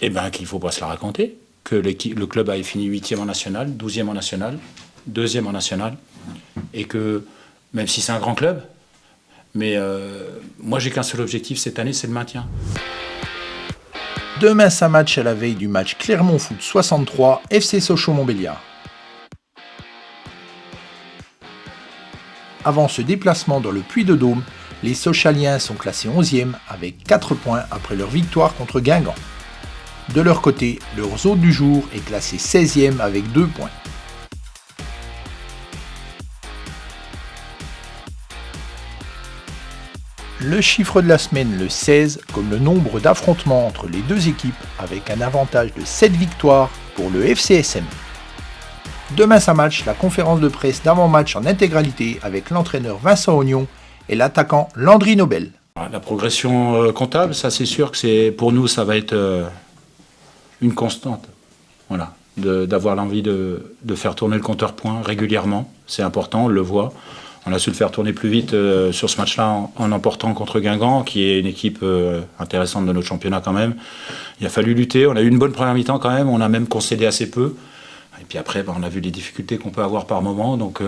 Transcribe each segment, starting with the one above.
Eh bien, qu'il ne faut pas se la raconter, que le club a fini 8e en national, 12e en national, 2e en national, et que, même si c'est un grand club, mais moi j'ai qu'un seul objectif cette année, c'est le maintien. Demain, ça match à la veille du match Clermont Foot 63, FC Sochaux-Montbéliard. Avant ce déplacement dans le Puy-de-Dôme, les Sochaliens sont classés 11e avec 4 points après leur victoire contre Guingamp. De leur côté, leur hôte du jour est classé 16e avec 2 points. Le chiffre de la semaine, le 16, comme le nombre d'affrontements entre les deux équipes avec un avantage de 7 victoires pour le FCSM. Demain, ça match la conférence de presse d'avant-match en intégralité avec l'entraîneur Vincent Ognon et l'attaquant Landry Nobel. La progression comptable, ça c'est sûr que pour nous ça va être une constante. Voilà, d'avoir l'envie de faire tourner le compteur point régulièrement, c'est important, on le voit. On a su le faire tourner plus vite sur ce match-là en emportant contre Guingamp, qui est une équipe intéressante de notre championnat quand même. Il a fallu lutter, on a eu une bonne première mi-temps quand même, on a même concédé assez peu. Et puis après, on a vu les difficultés qu'on peut avoir par moment. Donc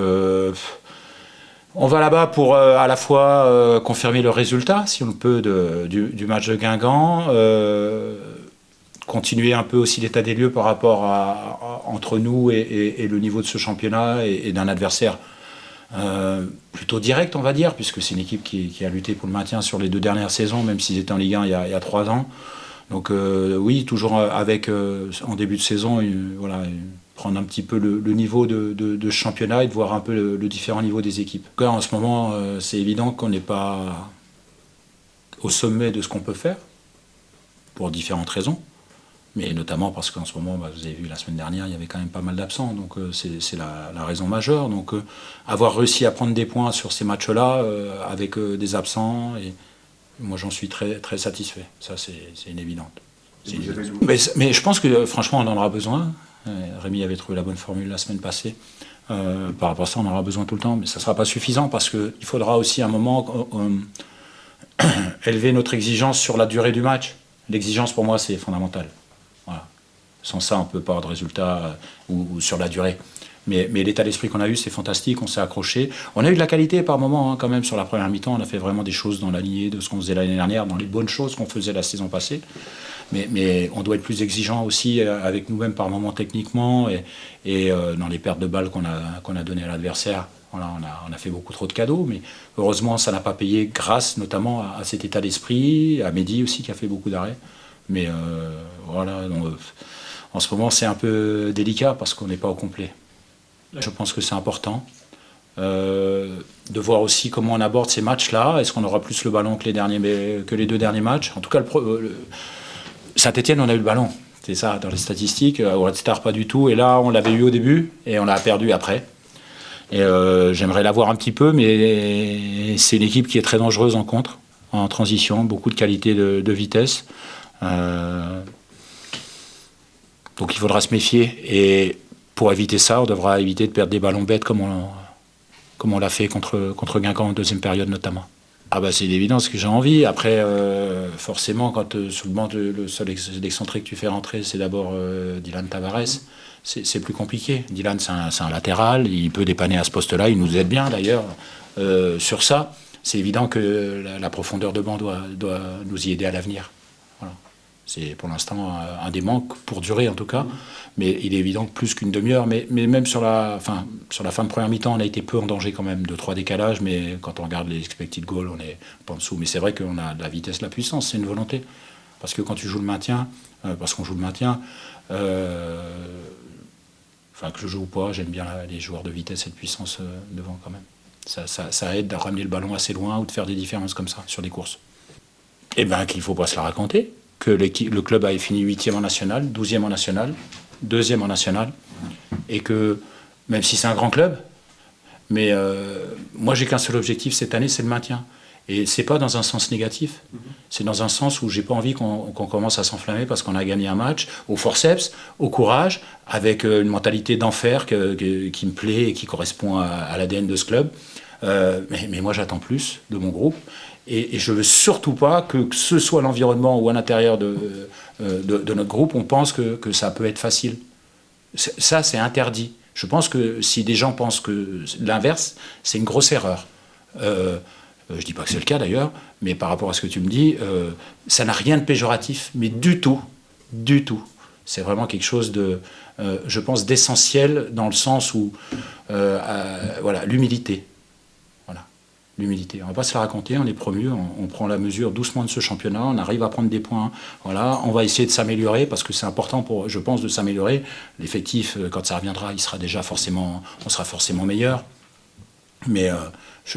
on va là-bas pour à la fois confirmer le résultat, si on le peut, du match de Guingamp, continuer un peu aussi l'état des lieux par rapport entre nous et le niveau de ce championnat et d'un adversaire plutôt direct, on va dire, puisque c'est une équipe qui a lutté pour le maintien sur les 2 dernières saisons, même s'ils étaient en Ligue 1 il y a 3 ans. Donc oui, toujours avec, en début de saison, voilà, prendre un petit peu le niveau de championnat et de voir un peu le différent niveau des équipes. En ce moment, c'est évident qu'on n'est pas au sommet de ce qu'on peut faire, pour différentes raisons. Mais notamment parce qu'en ce moment, vous avez vu la semaine dernière, il y avait quand même pas mal d'absents, donc c'est la raison majeure. Donc avoir réussi à prendre des points sur ces matchs-là avec des absents, et moi j'en suis très, très satisfait. Ça c'est une évidente. Mais je pense que franchement on en aura besoin. Rémi avait trouvé la bonne formule la semaine passée. Par rapport à ça, on en aura besoin tout le temps, mais ça ne sera pas suffisant parce qu'il faudra aussi à un moment élever notre exigence sur la durée du match. L'exigence pour moi c'est fondamental. Voilà. Sans ça, on ne peut pas avoir de résultat ou sur la durée. Mais l'état d'esprit qu'on a eu, c'est fantastique, on s'est accroché. On a eu de la qualité par moment, quand même, sur la première mi-temps. On a fait vraiment des choses dans la lignée de ce qu'on faisait l'année dernière, dans les bonnes choses qu'on faisait la saison passée. Mais on doit être plus exigeant aussi avec nous-mêmes par moment techniquement et dans les pertes de balles qu'on a données à l'adversaire. Voilà, on a fait beaucoup trop de cadeaux, mais heureusement, ça n'a pas payé grâce notamment à cet état d'esprit, à Mehdi aussi qui a fait beaucoup d'arrêts. Mais voilà, donc, en ce moment c'est un peu délicat parce qu'on n'est pas au complet. Je pense que c'est important de voir aussi comment on aborde ces matchs-là. Est-ce qu'on aura plus le ballon que les 2 derniers matchs? En tout cas, Saint-Etienne, on a eu le ballon. C'est ça, dans les statistiques. Au Red Star, pas du tout. Et là, on l'avait eu au début et on l'a perdu après. Et j'aimerais l'avoir un petit peu, mais c'est une équipe qui est très dangereuse en contre, en transition, beaucoup de qualité de vitesse. Donc il faudra se méfier et pour éviter ça, on devra éviter de perdre des ballons bêtes comme on l'a fait contre Guingamp en 2e période notamment. Ah bah c'est évident ce que j'ai envie. Après forcément quand sur le banc le seul excentré que tu fais rentrer c'est d'abord Dylan Tavares, c'est plus compliqué. Dylan c'est un latéral, il peut dépanner à ce poste-là, il nous aide bien d'ailleurs sur ça. C'est évident que la profondeur de banc doit nous y aider à l'avenir. Voilà. C'est pour l'instant un des manques, pour durer en tout cas. Mais il est évident que plus qu'une demi-heure, mais même sur la fin de première mi-temps, on a été peu en danger quand même, 2-3 décalages, mais quand on regarde les expected goals, on est pas en dessous. Mais c'est vrai qu'on a de la vitesse, de la puissance, c'est une volonté. Parce que quand tu joues le maintien, parce qu'on joue le maintien, que je joue ou pas, j'aime bien les joueurs de vitesse et de puissance devant quand même. Ça aide à ramener le ballon assez loin ou de faire des différences comme ça sur les courses. Eh bien, qu'il ne faut pas se la raconter, que le club a fini 8e en national, 12e en national, 2e en national, et que, même si c'est un grand club, mais moi j'ai qu'un seul objectif cette année, c'est le maintien. Et c'est pas dans un sens négatif, c'est dans un sens où j'ai pas envie qu'on commence à s'enflammer parce qu'on a gagné un match, au forceps, au courage, avec une mentalité d'enfer qui me plaît et qui correspond à l'ADN de ce club. Mais moi j'attends plus de mon groupe. Et je ne veux surtout pas que ce soit l'environnement ou à l'intérieur de notre groupe, on pense que ça peut être facile. Ça, c'est interdit. Je pense que si des gens pensent que l'inverse, c'est une grosse erreur. Je ne dis pas que c'est le cas d'ailleurs, mais par rapport à ce que tu me dis, ça n'a rien de péjoratif, mais du tout, du tout. C'est vraiment quelque chose de, je pense, d'essentiel dans le sens où, voilà, l'humilité. Voilà, l'humilité. On ne va pas se la raconter, on est promu, on prend la mesure doucement de ce championnat, on arrive à prendre des points. Voilà, on va essayer de s'améliorer parce que c'est important, pour, je pense, de s'améliorer. L'effectif, quand ça reviendra, il sera déjà forcément, on sera forcément meilleur. Mais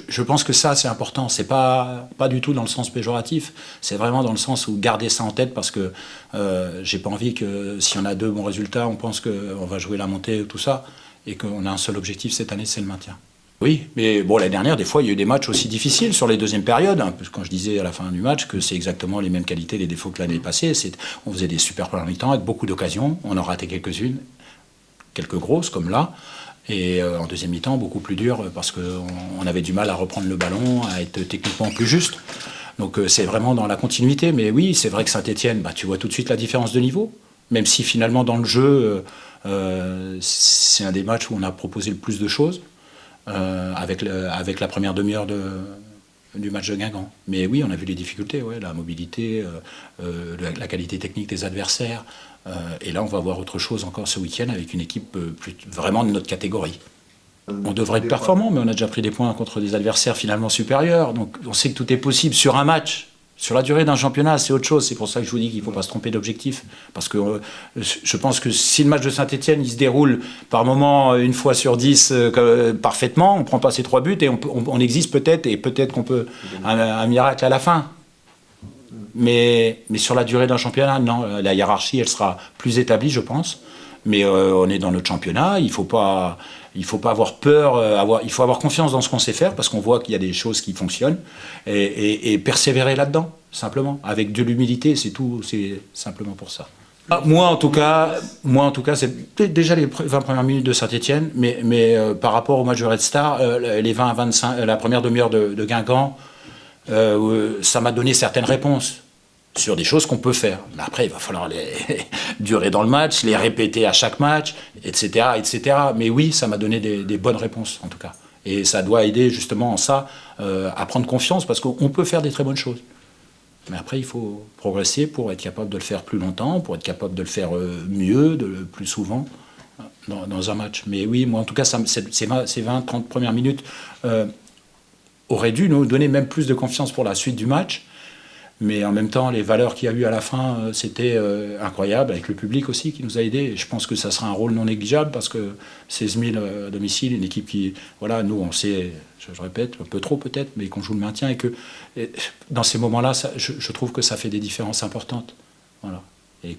je pense que ça, c'est important. C'est pas du tout dans le sens péjoratif. C'est vraiment dans le sens où garder ça en tête parce que j'ai pas envie que si on a 2 bons résultats, on pense qu'on va jouer la montée ou tout ça et qu'on a un seul objectif cette année, c'est le maintien. Oui, mais bon, l'année dernière, des fois, il y a eu des matchs aussi difficiles sur les deuxièmes périodes. Hein, quand je disais à la fin du match que c'est exactement les mêmes qualités, les défauts que l'année passée, on faisait des super premières mi-temps avec beaucoup d'occasions. On en ratait quelques-unes, quelques grosses comme là. Et en deuxième mi-temps, beaucoup plus dur parce qu'on avait du mal à reprendre le ballon, à être techniquement plus juste. Donc c'est vraiment dans la continuité. Mais oui, c'est vrai que Saint-Etienne, tu vois tout de suite la différence de niveau. Même si finalement dans le jeu, c'est un des matchs où on a proposé le plus de choses avec la première demi-heure du match de Guingamp. Mais oui, on a vu les difficultés, ouais, la mobilité, la qualité technique des adversaires. Et là, on va voir autre chose encore ce week-end avec une équipe vraiment de notre catégorie. On devrait être performant, mais on a déjà pris des points contre des adversaires finalement supérieurs. Donc on sait que tout est possible sur un match. Sur la durée d'un championnat, c'est autre chose. C'est pour ça que je vous dis qu'il ne faut pas se tromper d'objectif. Parce que je pense que si le match de Saint-Etienne il se déroule par moment, une fois sur 10, parfaitement, on ne prend pas ces 3 buts et on existe peut-être, et peut-être qu'on peut un miracle à la fin. Mais sur la durée d'un championnat, non, la hiérarchie, elle sera plus établie, je pense. Mais on est dans notre championnat, il ne faut pas avoir peur, il faut avoir confiance dans ce qu'on sait faire, parce qu'on voit qu'il y a des choses qui fonctionnent, et persévérer là-dedans, simplement. Avec de l'humilité, c'est tout, c'est simplement pour ça. Moi, en tout cas, c'est déjà les 20 premières minutes de Saint-Etienne, mais par rapport au match de Red Star, les 20 à 25, la première demi-heure de Guingamp, ça m'a donné certaines réponses sur des choses qu'on peut faire. Mais après, il va falloir les durer dans le match, les répéter à chaque match, etc. etc. Mais oui, ça m'a donné des bonnes réponses, en tout cas. Et ça doit aider justement en ça à prendre confiance, parce qu'on peut faire des très bonnes choses. Mais après, il faut progresser pour être capable de le faire plus longtemps, pour être capable de le faire mieux, plus souvent dans un match. Mais oui, moi, en tout cas, ces 20-30 premières minutes auraient dû nous donner même plus de confiance pour la suite du match. Mais en même temps, les valeurs qu'il y a eu à la fin, c'était incroyable, avec le public aussi qui nous a aidés. Et je pense que ça sera un rôle non négligeable, parce que 16 000 à domicile, une équipe qui... Voilà, nous, on sait, je répète, un peu trop peut-être, mais qu'on joue le maintien. Et dans ces moments-là, je trouve que ça fait des différences importantes. Voilà. Et,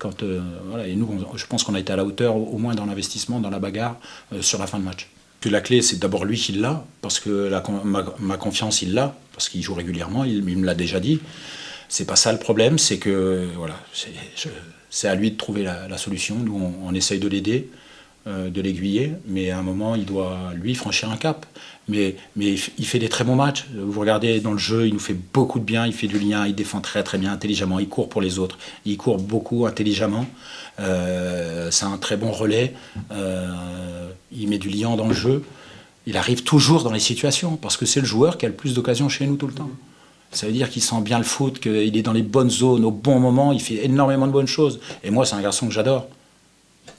voilà, et nous, je pense qu'on a été à la hauteur, au moins dans l'investissement, dans la bagarre, sur la fin de match. Que la clé, c'est d'abord lui qui l'a, parce que ma confiance, il l'a, parce qu'il joue régulièrement, il me l'a déjà dit. C'est pas ça le problème, c'est que voilà, c'est à lui de trouver la solution. Nous, on essaye de l'aider, de l'aiguiller, mais à un moment, il doit, lui, franchir un cap. Mais il fait des très bons matchs. Vous regardez dans le jeu, il nous fait beaucoup de bien, il fait du lien, il défend très très bien, intelligemment, il court pour les autres, il court beaucoup intelligemment. C'est un très bon relais, il met du lien dans le jeu. Il arrive toujours dans les situations, parce que c'est le joueur qui a le plus d'occasions chez nous tout le temps. Ça veut dire qu'il sent bien le foot, qu'il est dans les bonnes zones, au bon moment, il fait énormément de bonnes choses. Et moi, c'est un garçon que j'adore.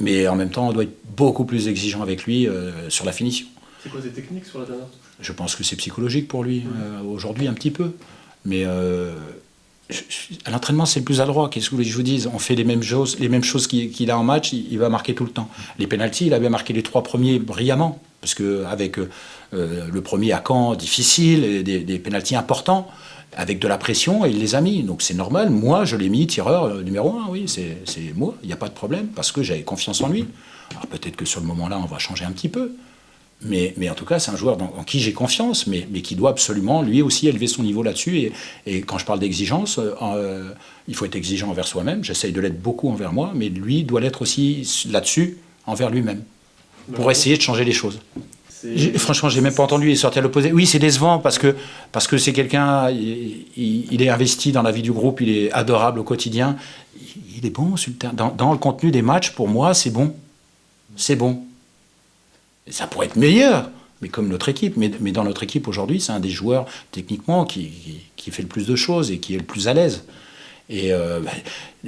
Mais en même temps, on doit être beaucoup plus exigeant avec lui sur la finition. C'est quoi, des techniques sur la dernière touche ? Je pense que c'est psychologique pour lui, aujourd'hui un petit peu. Mais à l'entraînement, c'est le plus adroit. Qu'est-ce que je vous dis ? On fait les mêmes choses qu'il a en match, il va marquer tout le temps. Les pénaltys, il avait marqué les 3 premiers brillamment. Parce qu'avec le premier à Caen, difficile, des pénaltys importants, avec de la pression, et il les a mis. Donc c'est normal. Moi, je l'ai mis tireur numéro 1, oui, c'est moi. Il n'y a pas de problème, parce que j'avais confiance en lui. Alors peut-être que sur le moment-là, on va changer un petit peu. Mais en tout cas, c'est un joueur en qui j'ai confiance, mais qui doit absolument, lui aussi, élever son niveau là-dessus. Et quand je parle d'exigence, il faut être exigeant envers soi-même. J'essaye de l'être beaucoup envers moi, mais lui doit l'être aussi là-dessus, envers lui-même, pour essayer de changer les choses. Franchement, j'ai même pas entendu, il est sorti à l'opposé. Oui, c'est décevant parce que c'est quelqu'un, il est investi dans la vie du groupe, il est adorable au quotidien. Il est bon sur le terrain. Dans le contenu des matchs, pour moi, c'est bon. C'est bon. Et ça pourrait être meilleur, mais comme notre équipe. Mais dans notre équipe aujourd'hui, c'est un des joueurs, techniquement, qui fait le plus de choses et qui est le plus à l'aise. Et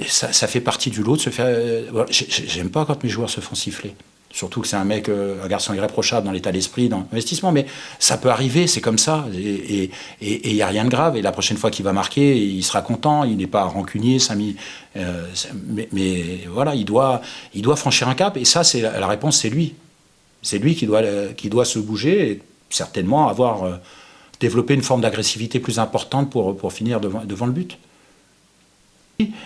ça fait partie du lot de se faire... voilà, j'aime pas quand mes joueurs se font siffler. Surtout que c'est un garçon irréprochable dans l'état d'esprit, dans l'investissement. Mais ça peut arriver, c'est comme ça. Et il n'y a rien de grave. Et la prochaine fois qu'il va marquer, il sera content. Il n'est pas rancunier, Samy. Mais voilà, il doit franchir un cap. Et ça, la réponse, c'est lui. C'est lui qui doit se bouger et certainement avoir développé une forme d'agressivité plus importante pour finir devant le but.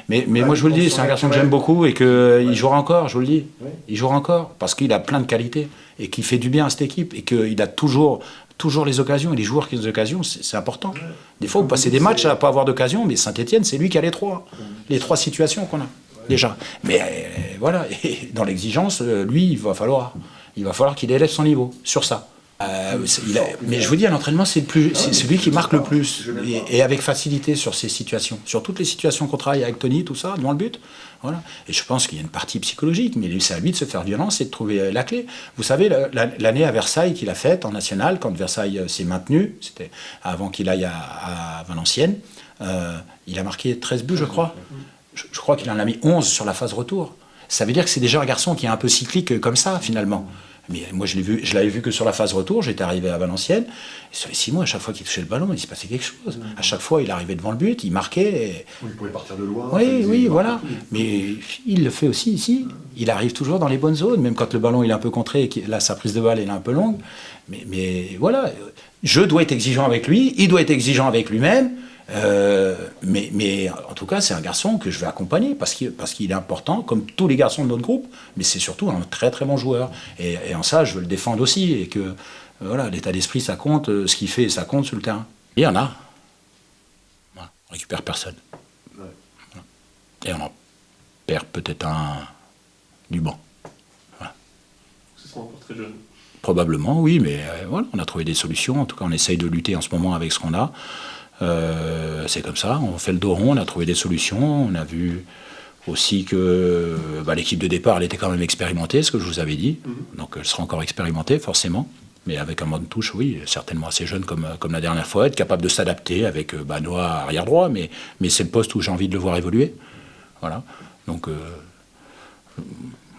Mais moi je vous le dis, c'est un garçon que j'aime beaucoup et qu'il jouera encore, je vous le dis. Il jouera encore parce qu'il a plein de qualités et qu'il fait du bien à cette équipe et qu'il a toujours les occasions. Et les joueurs qui ont des occasions, c'est important. Des fois, vous passez des matchs à ne pas avoir d'occasion, mais Saint-Etienne, c'est lui qui a les trois situations qu'on a déjà. Mais voilà, et dans l'exigence, lui, il va falloir qu'il élève son niveau sur ça. Mais je vous dis, à l'entraînement, c'est celui qui marque le plus et avec facilité sur ces situations, sur toutes les situations qu'on travaille avec Tony, tout ça, devant le but. Voilà. Et je pense qu'il y a une partie psychologique, mais c'est à lui de se faire violence et de trouver la clé. Vous savez, l'année à Versailles qu'il a faite en national, quand Versailles s'est maintenu, c'était avant qu'il aille à Valenciennes, il a marqué 13 buts, je crois. Je crois qu'il en a mis 11 sur la phase retour. Ça veut dire que c'est déjà un garçon qui est un peu cyclique comme ça, finalement. Mais moi, je l'avais vu que sur la phase retour. J'étais arrivé à Valenciennes. Et sur les 6 mois, à chaque fois qu'il touchait le ballon, il se passait quelque chose. À chaque fois, il arrivait devant le but, il marquait. Il pouvait partir de loin. Oui, voilà. Mais il le fait aussi ici. Il arrive toujours dans les bonnes zones, même quand le ballon il est un peu contré et que là, sa prise de balle est un peu longue. Mais voilà, je dois être exigeant avec lui, il doit être exigeant avec lui-même. Mais en tout cas, c'est un garçon que je vais accompagner parce qu'il est important, comme tous les garçons de notre groupe, mais c'est surtout un très très bon joueur. Et en ça, je veux le défendre aussi. Et que voilà, l'état d'esprit, ça compte, ce qu'il fait, ça compte sur le terrain. Il y en a. Voilà, on récupère personne. Ouais. Voilà. Et on en perd peut-être un du banc. Voilà. Ce sera encore très jeune. Probablement, oui, mais voilà, on a trouvé des solutions. En tout cas, on essaye de lutter en ce moment avec ce qu'on a. C'est comme ça, on fait le dos rond, on a trouvé des solutions, on a vu aussi que l'équipe de départ, elle était quand même expérimentée, ce que je vous avais dit, donc elle sera encore expérimentée forcément, mais avec un mode touche, oui, certainement assez jeune comme la dernière fois, être capable de s'adapter avec Noah arrière droit, mais c'est le poste où j'ai envie de le voir évoluer, voilà, donc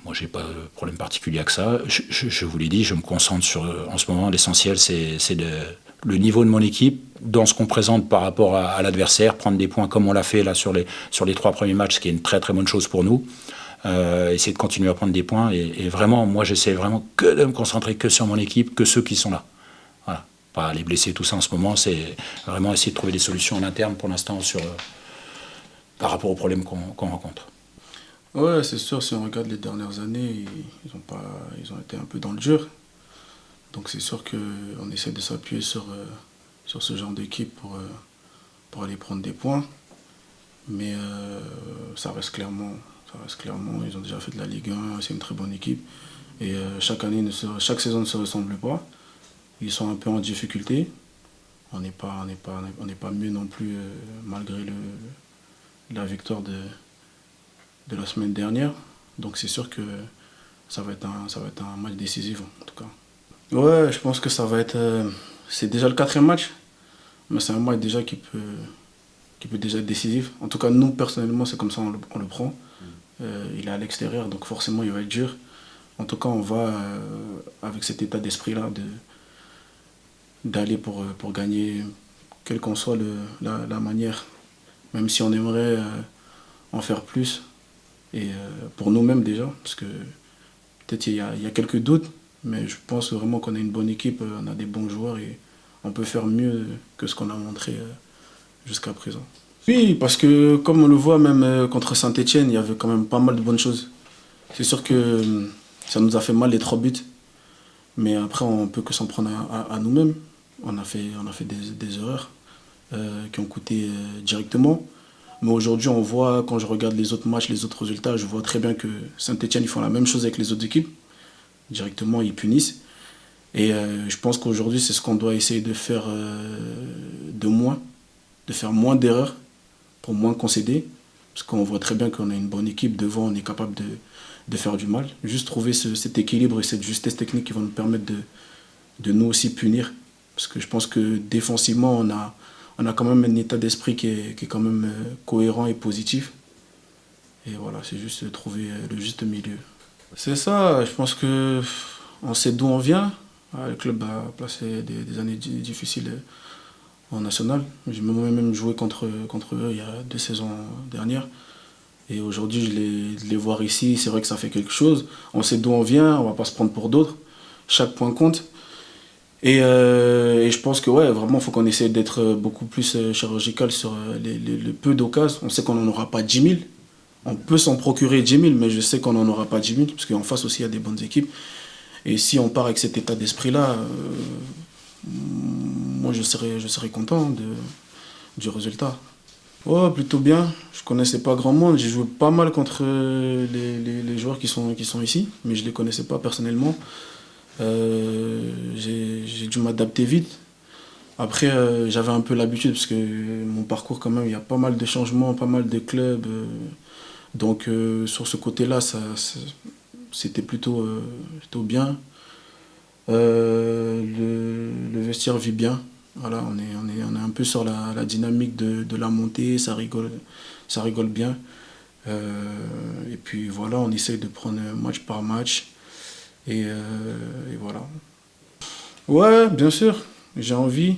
moi j'ai pas de problème particulier avec ça, je vous l'ai dit, je me concentre sur, en ce moment, l'essentiel c'est le niveau de mon équipe, dans ce qu'on présente par rapport à l'adversaire, prendre des points comme on l'a fait là sur les 3 premiers matchs, ce qui est une très très bonne chose pour nous. Essayer de continuer à prendre des points et vraiment, moi j'essaie vraiment que de me concentrer que sur mon équipe, que ceux qui sont là. Voilà. Pas les blesser, tout ça en ce moment, c'est vraiment essayer de trouver des solutions en interne pour l'instant par rapport aux problèmes qu'on rencontre. Ouais, c'est sûr, si on regarde les dernières années, ils ont été un peu dans le dur. Donc c'est sûr qu'on essaie de s'appuyer sur ce genre d'équipe pour aller prendre des points. Mais ça reste clairement, ils ont déjà fait de la Ligue 1, c'est une très bonne équipe. Et chaque saison ne se ressemble pas. Ils sont un peu en difficulté. On n'est pas mieux non plus malgré la victoire de la semaine dernière. Donc c'est sûr que ça va être un match décisif en tout cas. Ouais, je pense que ça va être... c'est déjà le 4e match, mais c'est un match déjà qui peut déjà être décisif. En tout cas, nous, personnellement, c'est comme ça on le prend. Il est à l'extérieur, donc forcément, il va être dur. En tout cas, on va, avec cet état d'esprit-là, d'aller pour gagner, quelle qu'en soit la manière. Même si on aimerait en faire plus, et pour nous-mêmes déjà, parce que peut-être il y a quelques doutes, mais je pense vraiment qu'on a une bonne équipe, on a des bons joueurs et on peut faire mieux que ce qu'on a montré jusqu'à présent. Oui, parce que comme on le voit même contre Saint-Etienne, il y avait quand même pas mal de bonnes choses. C'est sûr que ça nous a fait mal les 3 buts, mais après on peut que s'en prendre à nous-mêmes. On a fait des erreurs qui ont coûté directement. Mais aujourd'hui, on voit, quand je regarde les autres matchs, les autres résultats, je vois très bien que Saint-Etienne, ils font la même chose avec les autres équipes. Directement, ils punissent. Et je pense qu'aujourd'hui, c'est ce qu'on doit essayer de faire de faire moins d'erreurs pour moins concéder. Parce qu'on voit très bien qu'on a une bonne équipe. Devant, on est capable de faire du mal. Juste trouver cet équilibre et cette justesse technique qui vont nous permettre de nous aussi punir. Parce que je pense que défensivement, on a quand même un état d'esprit qui est quand même cohérent et positif. Et voilà, c'est juste de trouver le juste milieu. C'est ça, je pense qu'on sait d'où on vient. Le club a passé des années difficiles en national. J'ai même joué contre eux il y a 2 saisons dernières. Et aujourd'hui, de les voir ici, c'est vrai que ça fait quelque chose. On sait d'où on vient, on ne va pas se prendre pour d'autres. Chaque point compte. Et je pense que ouais, vraiment, il faut qu'on essaie d'être beaucoup plus chirurgical sur les peu d'occasions. On sait qu'on n'en aura pas 10 000. On peut s'en procurer 10 000, mais je sais qu'on n'en aura pas 10 000, parce qu'en face aussi, il y a des bonnes équipes. Et si on part avec cet état d'esprit-là, moi, je serais content du résultat. Oh, plutôt bien. Je connaissais pas grand monde. J'ai joué pas mal contre les joueurs qui sont ici, mais je les connaissais pas personnellement. J'ai dû m'adapter vite. Après, j'avais un peu l'habitude, parce que mon parcours, quand même, il y a pas mal de changements, pas mal de clubs. Donc, sur ce côté-là, c'était plutôt bien. Le vestiaire vit bien. Voilà, on est un peu sur la dynamique de la montée, ça rigole bien. Et puis voilà, on essaye de prendre match par match. Et voilà. Ouais, bien sûr, j'ai envie.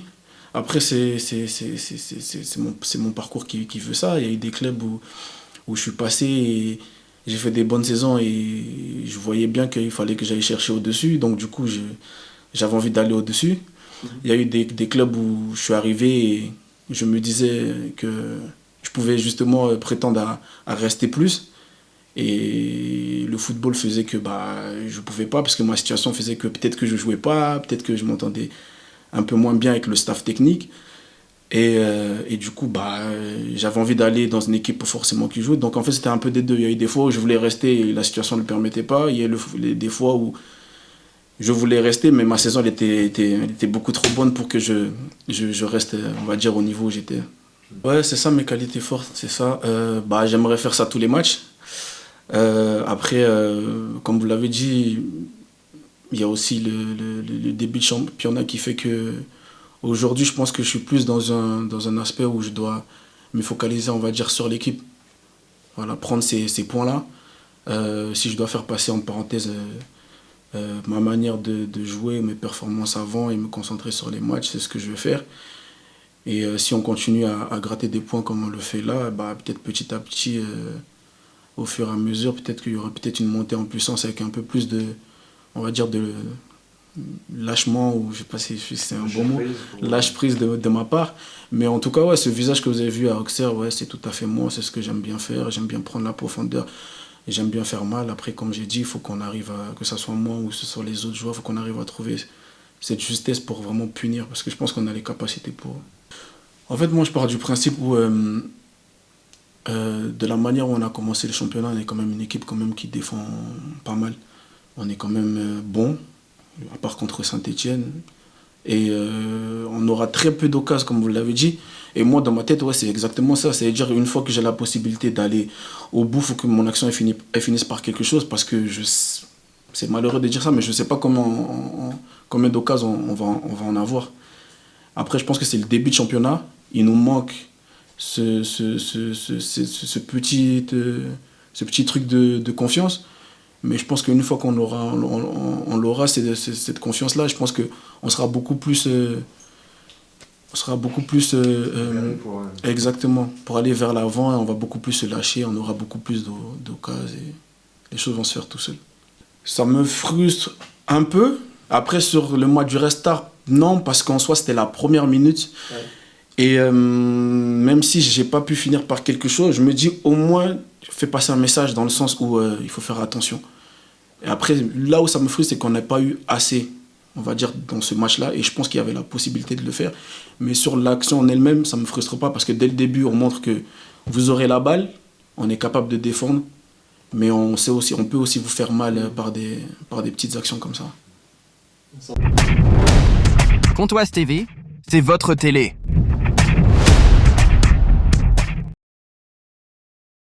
Après, c'est mon parcours qui veut ça. Il y a eu des clubs où je suis passé et j'ai fait des bonnes saisons et je voyais bien qu'il fallait que j'aille chercher au-dessus. Donc du coup, j'avais envie d'aller au-dessus. Il y a eu des clubs où je suis arrivé et je me disais que je pouvais justement prétendre à rester plus. Et le football faisait que je ne pouvais pas, parce que ma situation faisait que peut-être que je ne jouais pas, peut-être que je m'entendais un peu moins bien avec le staff technique. Et du coup, j'avais envie d'aller dans une équipe forcément qui joue. Donc en fait, c'était un peu des deux. Il y a eu des fois où je voulais rester et la situation ne le permettait pas. Il y a eu des fois où je voulais rester, mais ma saison elle était beaucoup trop bonne pour que je reste, on va dire, au niveau où j'étais. Ouais, c'est ça mes qualités fortes, c'est ça. J'aimerais faire ça tous les matchs. Après, comme vous l'avez dit, il y a aussi le début de championnat qui fait que aujourd'hui, je pense que je suis plus dans un aspect où je dois me focaliser, on va dire, sur l'équipe. Voilà, prendre ces points-là. Si je dois faire passer en parenthèse ma manière de jouer, mes performances avant et me concentrer sur les matchs, c'est ce que je vais faire. Et si on continue à gratter des points comme on le fait là, peut-être petit à petit, au fur et à mesure, peut-être qu'il y aura peut-être une montée en puissance avec un peu plus de, on va dire, de lâchement, ou je sais pas si c'est un bon mot, lâche prise de ma part. Mais en tout cas, ouais, ce visage que vous avez vu à Auxerre, ouais, c'est tout à fait moi, c'est ce que j'aime bien faire, j'aime bien prendre la profondeur, et j'aime bien faire mal. Après, comme j'ai dit, il faut qu'on arrive que ce soit moi ou que ce soit les autres joueurs, il faut qu'on arrive à trouver cette justesse pour vraiment punir, parce que je pense qu'on a les capacités pour. En fait, moi, je pars du principe où, de la manière où on a commencé le championnat, on est quand même une équipe quand même qui défend pas mal. On est quand même bon, à part contre Saint-Etienne. Et on aura très peu d'occasions, comme vous l'avez dit. Et moi, dans ma tête, ouais, c'est exactement ça. C'est-à-dire, une fois que j'ai la possibilité d'aller au bout, il faut que mon action elle finisse par quelque chose. Parce que c'est malheureux de dire ça, mais je ne sais pas combien d'occasions on va en avoir. Après, je pense que c'est le début de championnat. Il nous manque ce petit truc de confiance. Mais je pense qu'une fois qu'on l'aura, cette confiance-là, je pense qu'on sera beaucoup plus... exactement, pour aller vers l'avant, on va beaucoup plus se lâcher, on aura beaucoup plus d'occasions et les choses vont se faire tout seul. Ça me frustre un peu. Après, sur le match du restart, non, parce qu'en soi, c'était la première minute. Ouais. Et même si je n'ai pas pu finir par quelque chose, je me dis au moins, je fais passer un message dans le sens où il faut faire attention. Et après, là où ça me frustre, c'est qu'on n'a pas eu assez, on va dire, dans ce match-là. Et je pense qu'il y avait la possibilité de le faire. Mais sur l'action en elle-même, ça ne me frustre pas parce que dès le début, on montre que vous aurez la balle, on est capable de défendre. Mais on peut aussi vous faire mal par des petites actions comme ça. Pontoise TV, c'est votre télé.